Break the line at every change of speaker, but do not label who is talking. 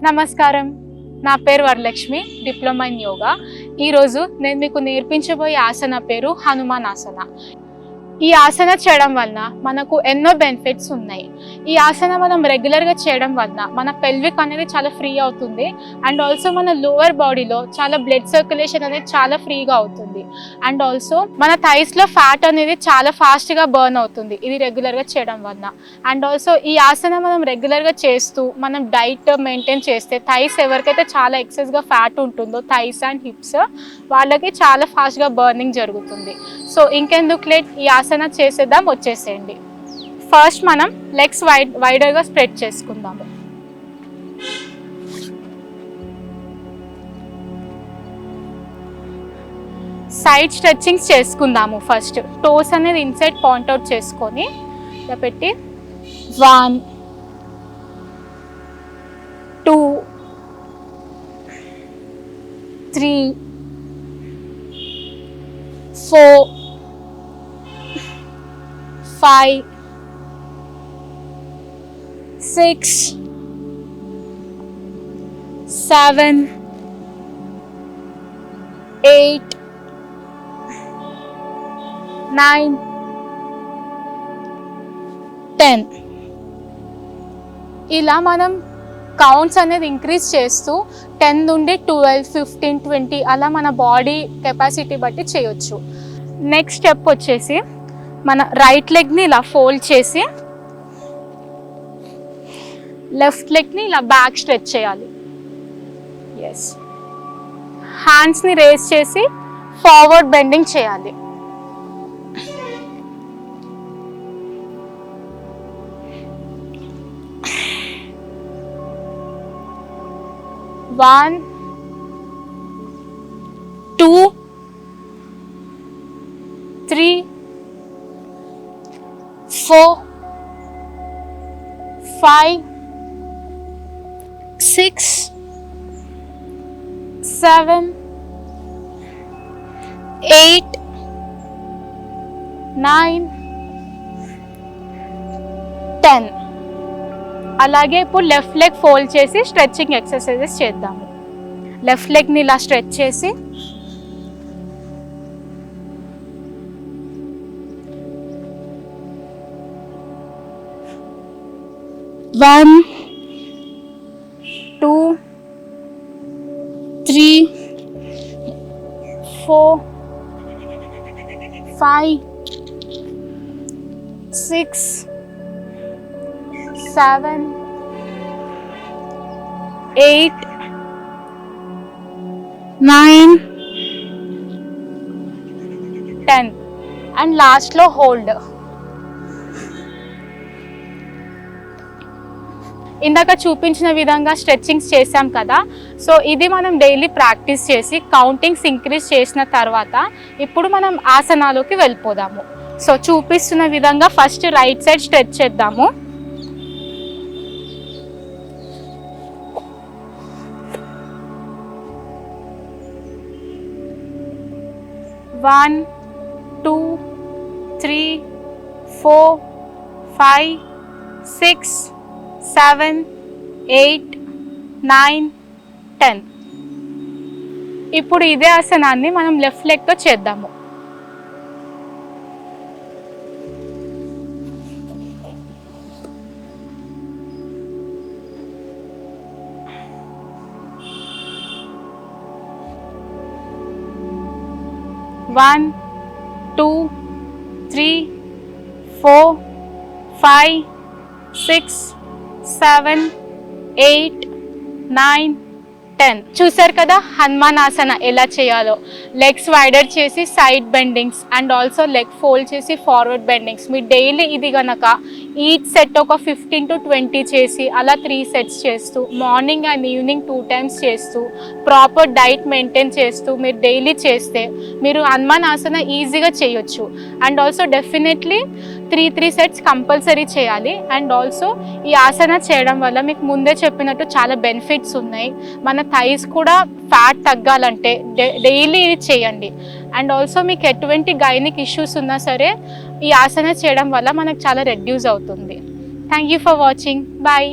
నమస్కారం, నా పేరు వరలక్ష్మి, డిప్లొమా ఇన్ యోగా. ఈరోజు నేను మీకు నేర్పించబోయే ఆసన పేరు హనుమాన్ ఆసన. ఈ ఆసన చేయడం వలన మనకు ఎన్నో బెనిఫిట్స్ ఉన్నాయి. ఈ ఆసన మనం రెగ్యులర్గా చేయడం వలన మన పెల్విక్ అనేది చాలా ఫ్రీ అవుతుంది. అండ్ ఆల్సో మన లోవర్ బాడీలో చాలా బ్లడ్ సర్క్యులేషన్ అనేది చాలా ఫ్రీగా అవుతుంది. అండ్ ఆల్సో మన థైస్లో ఫ్యాట్ అనేది చాలా ఫాస్ట్గా బర్న్ అవుతుంది ఇది రెగ్యులర్గా చేయడం వలన. అండ్ ఆల్సో ఈ ఆసన మనం రెగ్యులర్గా చేస్తూ మనం డైట్ మెయింటైన్ చేస్తే థైస్ ఎవరికైతే చాలా ఎక్సెస్గా ఫ్యాట్ ఉంటుందో థైస్ అండ్ హిప్స్ వాళ్ళకి చాలా ఫాస్ట్గా బర్నింగ్ జరుగుతుంది. సో ఇంకెందుకు లేట్, ఈ ఆసన చేసేద్దాం, వచ్చేసేయండి. ఫస్ట్ మనం లెగ్స్ వైడర్గా స్ప్రెడ్ చేసుకుందాము. సైడ్ స్ట్రెచ్చింగ్స్ చేసుకుందాము. ఫస్ట్ టోస్ అనేది ఇన్సైడ్ పాయింట్ అవుట్ చేసుకొని ఇలా పెట్టి 1 2 3 4 5 6 7 8 9 10 ఇలా మనం కౌంట్స్ అనేది ఇంక్రీజ్ చేస్తూ 10 నుండి 12 15 20 అలా మన బాడీ కెపాసిటీ బట్టి చేయొచ్చు. నెక్స్ట్ స్టెప్ వచ్చేసి మన రైట్ లెగ్ని ఇలా ఫోల్డ్ చేసి లెఫ్ట్ లెగ్ని ఇలా బ్యాక్ స్ట్రెచ్ చేయాలి. ఎస్, హ్యాండ్స్ని రేస్ చేసి ఫార్వర్డ్ బెండింగ్ చేయాలి. One, 2, 3, 4, 5, 6, 7, 8, 9, 10. అలాగే ఇప్పుడు లెఫ్ట్ లెగ్ ఫోల్డ్ చేసి స్ట్రెచ్చింగ్ ఎక్సర్సైజెస్ చేద్దాము. లెఫ్ట్ లెగ్ని ఇలా స్ట్రెచ్ చేసి One, 2, 3, 4, 5, 6, 7, 8, 9, 10 అండ్ లాస్ట్లో హోల్డ్. ఇందాక చూపించిన విధంగా స్ట్రెచ్చింగ్స్ చేసాం కదా, సో ఇది మనం డైలీ ప్రాక్టీస్ చేసి కౌంటింగ్స్ ఇంక్రీజ్ చేసిన తర్వాత ఇప్పుడు మనం ఆసనాలోకి వెళ్ళిపోదాము. సో చూపిస్తున్న విధంగా ఫస్ట్ రైట్ సైడ్ స్ట్రెచ్ చేద్దాము. One, 2, 3, 4, 5, 6, 7, 8, 9, 10. ఇప్పుడు ఇదే ఆసనాన్ని మనం లెఫ్ట్ లెగ్తో చేద్దాము. One, 2, 3, 4, 5, 6, 7, 8, 9, 10. చూసారు కదా హనుమాన్ ఆసన ఎలా చేయాలో. లెగ్స్ వైడర్ చేసి side bendings and also leg fold చేసి ఫార్వర్డ్ బెండింగ్స్. మీరు డైలీ ఇది కనుక ఈచ్ సెట్ ఒక 15 to 20 చేసి అలా 3 సెట్స్ చేస్తూ మార్నింగ్ అండ్ ఈవినింగ్ 2 times చేస్తూ ప్రాపర్ డైట్ మెయింటైన్ చేస్తూ మీరు డైలీ చేస్తే మీరు హనుమాన్ ఆసన ఈజీగా చేయొచ్చు. And also definitely 3 sets compulsory చేయాలి. అండ్ ఆల్సో ఈ ఆసన చేయడం వల్ల మీకు ముందే చెప్పినట్టు చాలా బెనిఫిట్స్ ఉన్నాయి. మన థైస్ కూడా ఫ్యాట్ తగ్గాలంటే డైలీ ఇది చేయండి. అండ్ ఆల్సో మీకు ఎటువంటి గైనిక్ ఇష్యూస్ ఉన్నా సరే ఈ ఆసన చేయడం వల్ల మనకు చాలా రెడ్యూస్ అవుతుంది. Thank you for watching. Bye.